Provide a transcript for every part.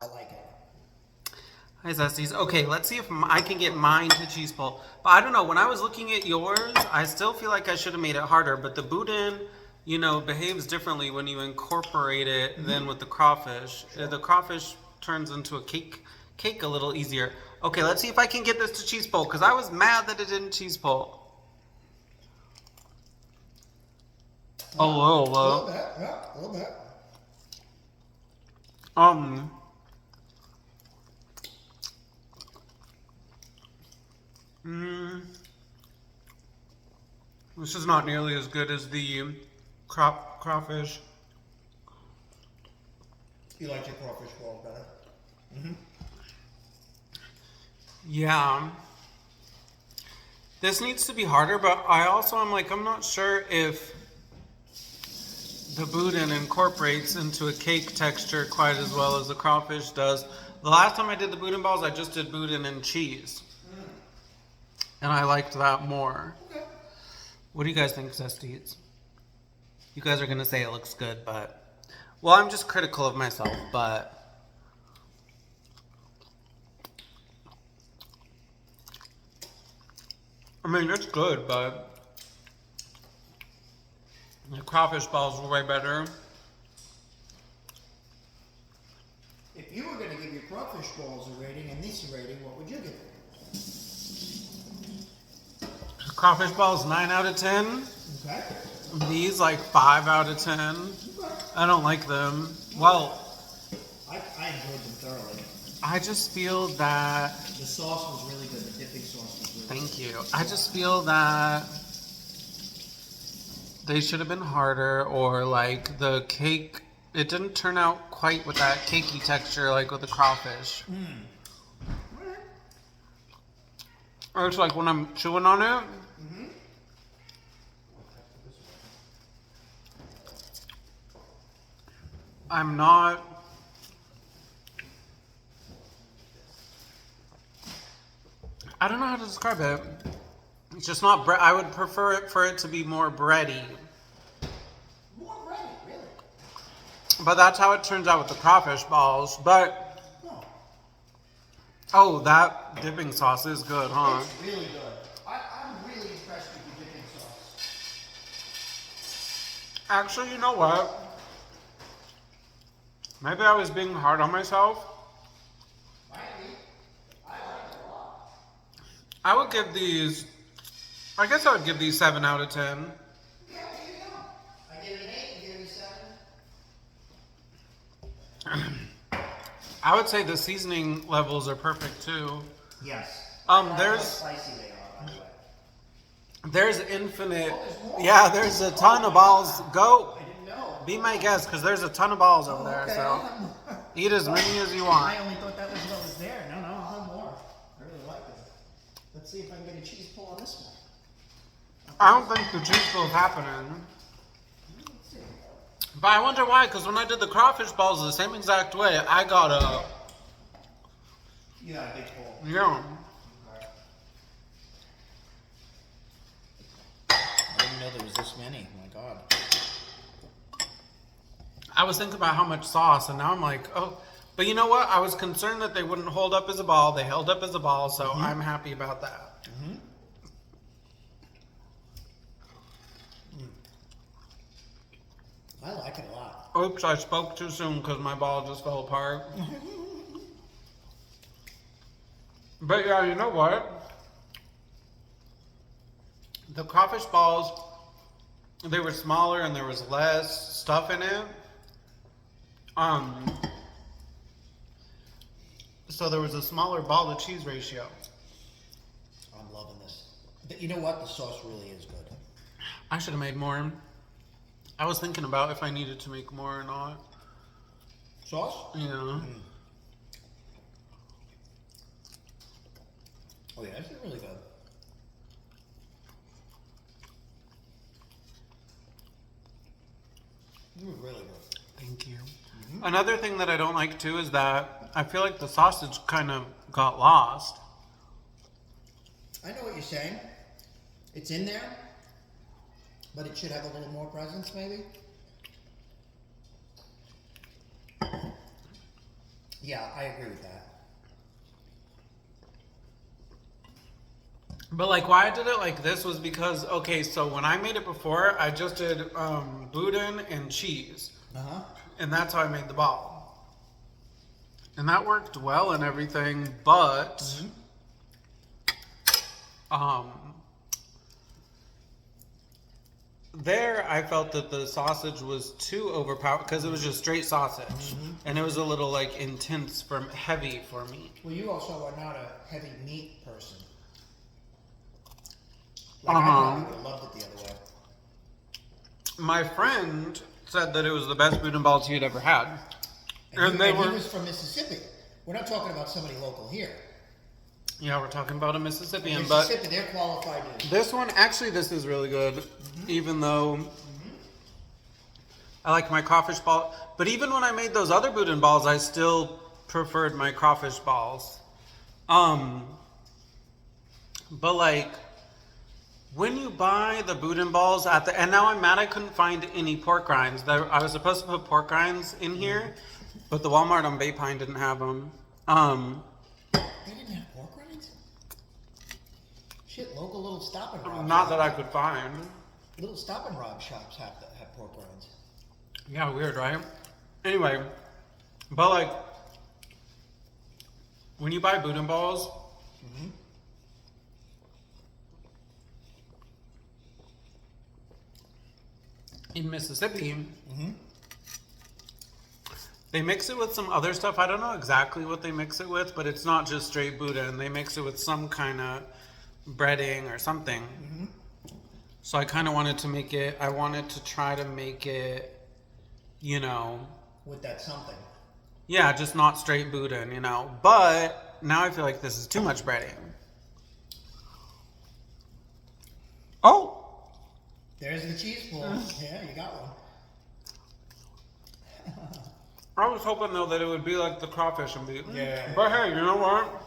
I like it. Hi, Zesties. Okay, let's see if I can get mine to cheese pull. But I don't know. When I was looking at yours, I still feel like I should have made it harder. But the boudin, behaves differently when you incorporate it than with the crawfish. Sure. The crawfish turns into a cake a little easier. Okay, let's see if I can get this to cheese pull because I was mad that it didn't cheese pull. A little, A little though. bit, yeah, a little bit. Um, mm, this is not nearly as good as the crawfish. You like your crawfish balls better? Yeah. This needs to be harder, but I also am like, I'm not sure if the boudin incorporates into a cake texture quite as well as the crawfish does. The last time I did the boudin balls, I just did boudin and cheese. And I liked that more. Okay. What do you guys think, Zesties? You guys are going to say it looks good, but... Well, I'm just critical of myself, but... I mean, it's good, but... The crawfish balls were way better. If you were going to give your crawfish balls a rating and this a rating, what would you give it? Crawfish balls 9 out of 10. Okay. These like 5 out of 10. Okay. I don't like them. Well, I enjoyed them thoroughly. I just feel that. The sauce was really good. The dipping sauce was really Thank good. you. I just feel that they should have been harder, or like the cake. It didn't turn out quite with that cakey texture like with the crawfish. Or it's like when I'm chewing on it. I'm not. I don't know how to describe it. It's just not bread. I would prefer it for it to be more bready. More bready, really? But that's how it turns out with the crawfish balls. But, No. oh, that dipping sauce is good, huh? It's really good. I'm really impressed with the dipping sauce. Actually, you know what? Maybe I was being hard on myself. Might be. I like it a lot. I would give these, I guess I would give these 7 out of 10. Yeah, there you go. I give it an 8, you give it a 7. I would say the seasoning levels are perfect too. Yes. I like how There's spicy they are, by the way. there's infinite, Oh, there's more. yeah, there's a ton of balls. Go, I didn't know. be my guest, because there's a ton of balls over there. Okay, So I'll have more. eat as many as you I want. only thought that was what was there. No, I'll have more. I really like it. Let's see if I can get a cheese pull on this one. I don't think the cheese pull is happening. Let's see. But I wonder why, because when I did the crawfish balls the same exact way, I got a, You got a big pull. yeah. I didn't know there was this many. Oh my god. I was thinking about how much sauce, and now I'm like, oh. But you know what? I was concerned that they wouldn't hold up as a ball. They held up as a ball, so I'm happy about that. I like it a lot. Oops, I spoke too soon because my ball just fell apart. But yeah, you know what? The crawfish balls, they were smaller and there was less stuff in it. So there was a smaller ball to cheese ratio. I'm loving this. But you know what? The sauce really is good. I should have made more. I was thinking about if I needed to make more or not. Sauce? Yeah. Oh yeah, this is really good. This is really good. Thank you. Another thing that I don't like too is that I feel like the sausage kind of got lost. I know what you're saying. It's in there, but it should have a little more presence, maybe. Yeah, I agree with that. But like why I did it like this was because, okay, so when I made it before, I just did Boudin and cheese. Uh-huh. And that's how I made the ball. And that worked well and everything, but there I felt that the sausage was too overpowered because it was just straight sausage. And it was a little like intense heavy for me. Well, you also are not a heavy meat person. Like I probably would have loved it the other way. My friend said that it was the best Boudin balls he had ever had. And he was from Mississippi. We're not talking about somebody local here. Yeah, we're talking about a Mississippian, Mississippi, they're qualified. This one, actually, this is really good. Even though I like my crawfish ball. But even when I made those other Boudin balls, I still preferred my crawfish balls. But like, when you buy the Boudin balls and now I'm mad I couldn't find any pork rinds. I was supposed to put pork rinds in here, but the Walmart on Bay Pine didn't have them. They didn't have pork rinds? Shit, local little stop and rob Not that I could find. Little stop and rob shops have pork rinds. Yeah, weird, right? Anyway, but like, when you buy Boudin balls, in Mississippi, they mix it with some other stuff. I don't know exactly what they mix it with, but it's not just straight Boudin. They mix it with some kind of breading or something. So I kind of wanted to make it, I wanted to try to make it, you know. With that something. Yeah, just not straight Boudin, you know. But now I feel like this is too much breading. Oh! There's the cheese pull. Yeah, you got one. I was hoping though that it would be like the crawfish and be. Yeah. But hey, you know what?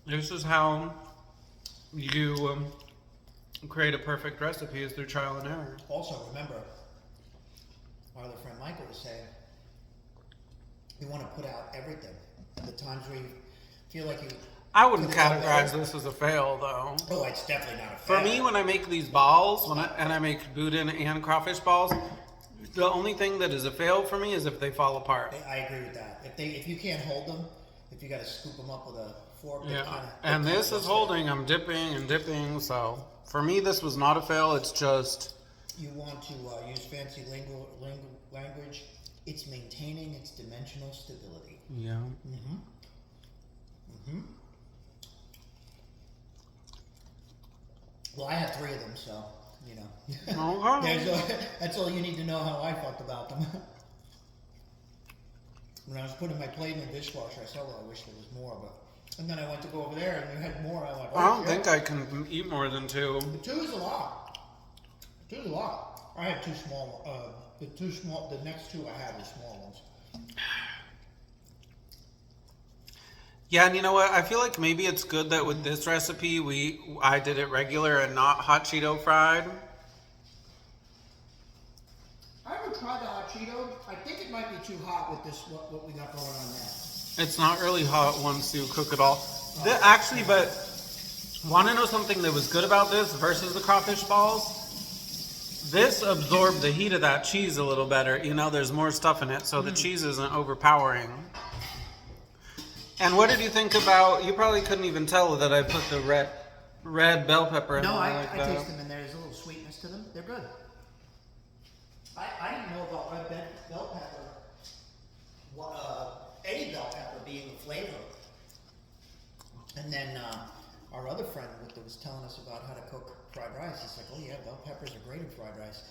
This is how you create a perfect recipe is through trial and error. Also, remember, our other friend Michael was saying, you want to put out everything. The times where you feel like you. I wouldn't categorize this as a fail, though. Oh, it's definitely not a fail. For me, when I make these balls, and I make Boudin and crawfish balls, the only thing that is a fail for me is if they fall apart. I agree with that. If you can't hold them, if you got to scoop them up with a fork. Yeah. And this is holding. I'm dipping and dipping. So for me, this was not a fail. It's just. You want to use fancy language. It's maintaining its dimensional stability. Yeah. Well, I had 3 of them, so, you know. Okay. That's all you need to know how I felt about them. When I was putting my plate in the dishwasher, I said, well, I wish there was more, but... And then I went to go over there, and you had more. I'm like, oh, I don't think I can eat more than 2. The 2 is a lot. 2 is a lot. I had 2 small, the next 2 I had were small ones. Yeah, and you know what? I feel like maybe it's good that with this recipe, I did it regular and not hot Cheeto fried. I haven't tried the hot Cheeto. I think it might be too hot with this, what we got going on now. It's not really hot once you cook it all. Actually, but want to know something that was good about this versus the crawfish balls? This absorbed the heat of that cheese a little better. You know, there's more stuff in it, so the cheese isn't overpowering. And what did you think about, you probably couldn't even tell that I put the red bell pepper in there. No, like I that. taste them and there's a little sweetness to them. They're good. I didn't know about red bell pepper, any bell pepper being a flavor. And then our other friend was telling us about how to cook fried rice. He's like, oh yeah, bell peppers are great in fried rice.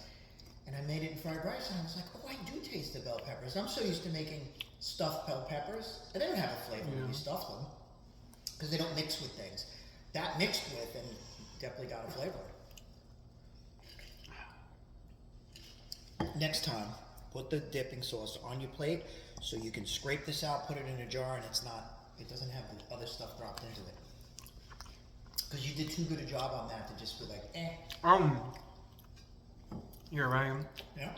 And I made it in fried rice and I was like, oh, I do taste the bell peppers. I'm so used to making stuffed bell peppers. They don't have a flavor when you stuff them because they don't mix with things. That mixed with and definitely got a flavor. Next time, put the dipping sauce on your plate so you can scrape this out, put it in a jar, and it doesn't have the other stuff dropped into it. Because you did too good a job on that to just be like, eh. You're right. Yeah.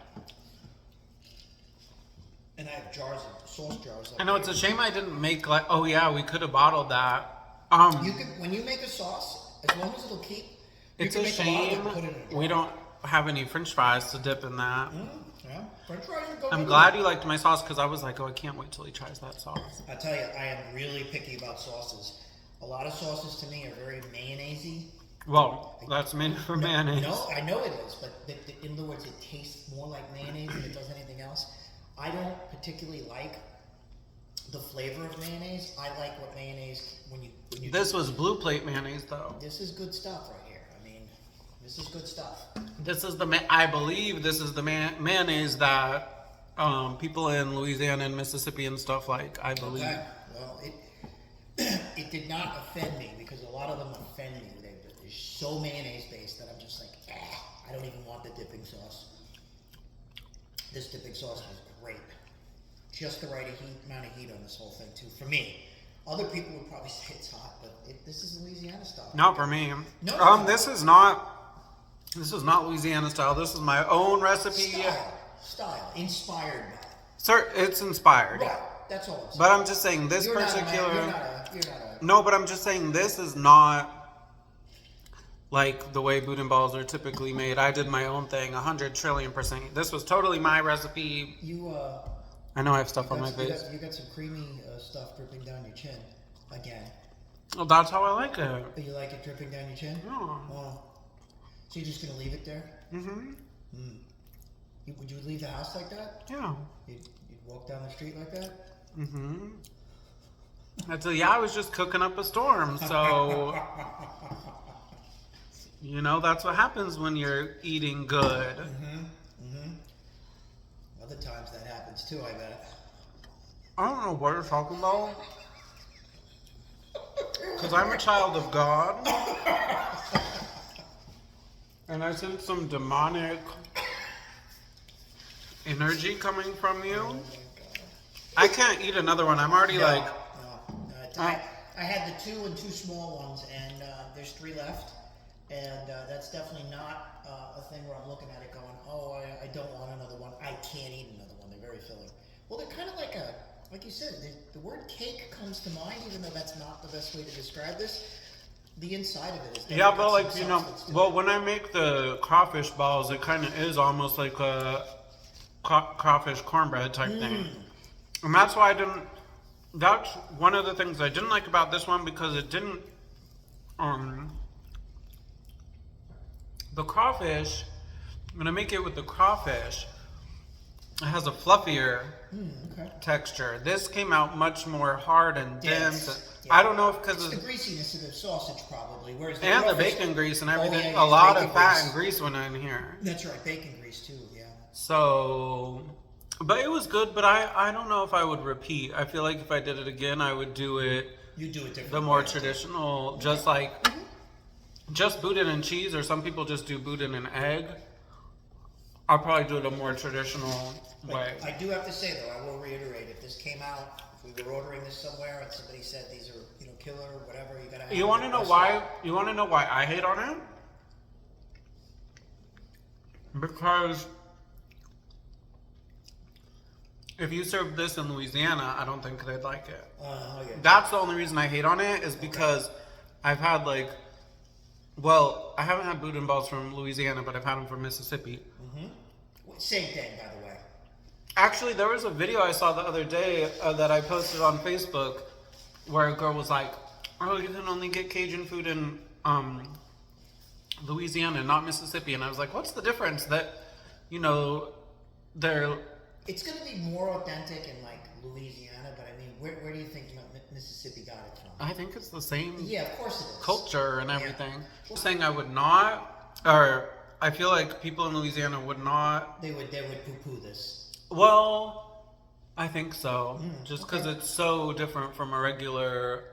And I have jars of sauce jars. I know it's a shame I didn't make like. Oh yeah, we could have bottled that. You can, when you make a sauce, as long as it'll keep. It's a shame we don't have any French fries to dip in that. Yeah, French fries are good. I'm glad you liked my sauce because I was like, oh, I can't wait till he tries that sauce. I tell you, I am really picky about sauces. A lot of sauces to me are very mayonnaise-y. Well, that's made for mayonnaise. No, I know it is, but in other words, it tastes more like mayonnaise than it does anything else. I don't particularly like the flavor of mayonnaise. I like what mayonnaise when you This was blue plate mayonnaise though. This is good stuff right here. I mean, this is good stuff. This is I believe this is the mayonnaise that people in Louisiana and Mississippi and stuff like. I believe. Okay. Well, it did not offend me because a lot of them offend me. They're so mayonnaise based that I'm just like, I don't even want the dipping sauce. This dipping sauce was great. Just the right amount of heat on this whole thing too, for me. Other people would probably say it's hot, but this is Louisiana style. Not for me. No. This is not Louisiana style. This is my own recipe. Style, inspired by. Sir, it's inspired. Right, that's all I'm saying. But I'm just saying this You're particular. Not a. No, but I'm just saying this is not like the way Boudin balls are typically made. I did my own thing, 100 trillion%. This was totally my recipe. I know I have stuff on my face. You got some creamy stuff dripping down your chin again. Well, that's how I like it. You like it dripping down your chin? Yeah. Well, so you're just gonna leave it there? Mm-hmm. Would you leave the house like that? Yeah. You'd walk down the street like that? Mm-hmm. I was just cooking up a storm, so that's what happens when you're eating good. Other times that happens too, I bet. I don't know what you're talking about. Because I'm a child of God. And I sense some demonic energy coming from you. Oh my God. I can't eat another one. I'm already No. I had the 2 and 2 small ones, and there's 3 left. And that's definitely not a thing where I'm looking at it going, oh, I don't want another one. I can't eat another one. They're very filling. Well, they're kind of like you said, the word cake comes to mind, even though that's not the best way to describe this. The inside of it is. Yeah, but when I make the crawfish balls, it kind of is almost like a crawfish cornbread type thing. And that's why that's one of the things I didn't like about this one, because it didn't, the crawfish, when I make it with the crawfish, it has a fluffier texture. This came out much more hard and dense. Yes. I don't know if because it's the greasiness of the sausage probably, whereas and the bacon grease and everything. A lot of fat and grease went in here. That's right, bacon grease too. Yeah. So, but it was good. But I don't know if I would repeat. I feel like if I did it again, I would do it. You do it different. The more traditional, just like just Boudin and cheese, or some people just do Boudin and egg. I'll probably do it a more traditional way. I do have to say though, I will reiterate, if this came out, if we were ordering this somewhere and somebody said these are, killer or whatever, you gotta have. You want to know why? You want to know why I hate on it? Because if you serve this in Louisiana, I don't think they'd like it. Okay. That's the only reason I hate on it, is because I've had I haven't had Boudin balls from Louisiana, but I've had them from Mississippi. Same thing, by the way. Actually, there was a video I saw the other day that I posted on Facebook where a girl was like, oh, you can only get Cajun food in Louisiana, not Mississippi. And I was like, what's the difference? That, they're... It's going to be more authentic in Louisiana, but I mean, where do you think Mississippi got it from? I think it's the same of course it is. Culture and everything. Yeah. Saying I would not, or I feel like people in Louisiana would not. They would poo-poo this. Well, I think so. Just because it's so different from a regular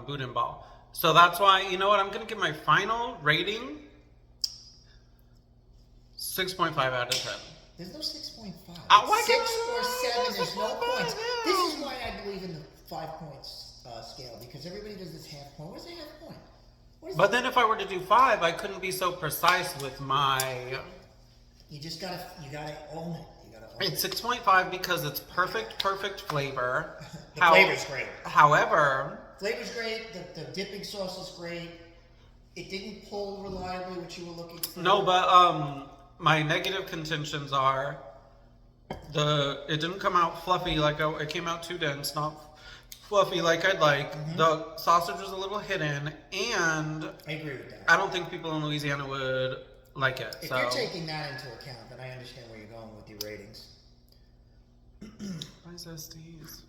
Boudin ball. So that's why, you know what, I'm going to give my final rating 6.5 out of 10. There's no 6.5. 6 or 7, there's no points. This is why I believe in the 5 points scale, because everybody does this half point. What is a half point? But then if I were to do 5, I couldn't be so precise with my... You gotta own it. You gotta It's 6.5 because it's perfect flavor. The flavor's great. However, Flavor's great. The dipping sauce is great. It didn't pull reliably what you were looking for. no, but my negative contentions are it didn't come out fluffy it came out too dense, not fluffy like I'd like. Mm-hmm. The sausage was a little hidden, and I agree with that. I don't think people in Louisiana would like it. If so you're taking that into account, then I understand where you're going with your ratings. Why is that Steve's?